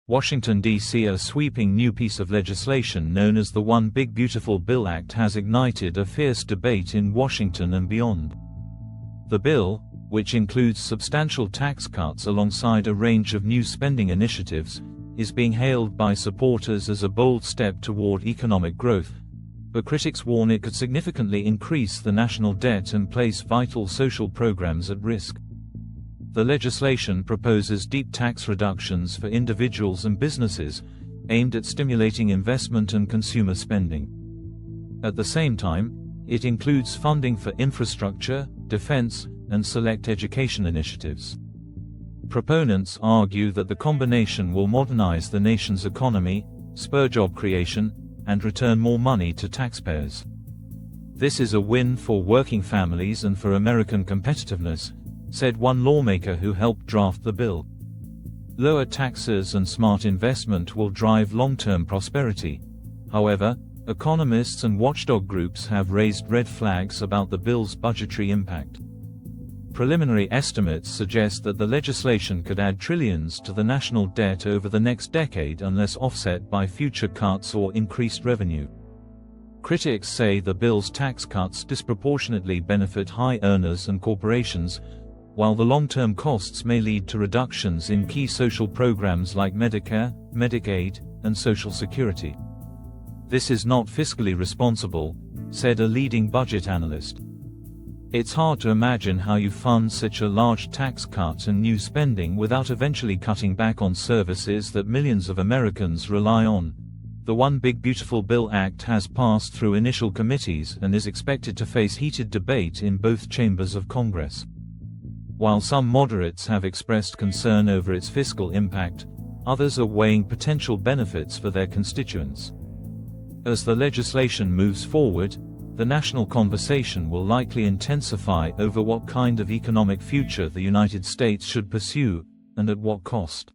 Washington, D.C. A sweeping new piece of legislation known as the One Big Beautiful Bill Act has ignited a fierce debate in Washington and beyond. The bill, which includes substantial tax cuts alongside a range of new spending initiatives, is being hailed by supporters as a bold step toward economic growth, but critics warn it could significantly increase the national debt and place vital social programs at risk. The legislation proposes deep tax reductions for individuals and businesses, aimed at stimulating investment and consumer spending. At the same time, it includes funding for infrastructure, defense, and select education initiatives. Proponents argue that the combination will modernize the nation's economy, spur job creation, and return more money to taxpayers. This is a win for working families and for American competitiveness, said one lawmaker who helped draft the bill. Lower taxes and smart investment will drive long-term prosperity. However, economists and watchdog groups have raised red flags about the bill's budgetary impact. Preliminary estimates suggest that the legislation could add trillions to the national debt over the next decade unless offset by future cuts or increased revenue. Critics say the bill's tax cuts disproportionately benefit high earners and corporations, while the long-term costs may lead to reductions in key social programs like Medicare, Medicaid, and Social Security. This is not fiscally responsible, said a leading budget analyst. It's hard to imagine how you fund such a large tax cut and new spending without eventually cutting back on services that millions of Americans rely on. The One Big Beautiful Bill Act has passed through initial committees and is expected to face heated debate in both chambers of Congress. While some moderates have expressed concern over its fiscal impact, others are weighing potential benefits for their constituents. As the legislation moves forward, the national conversation will likely intensify over what kind of economic future the United States should pursue, and at what cost.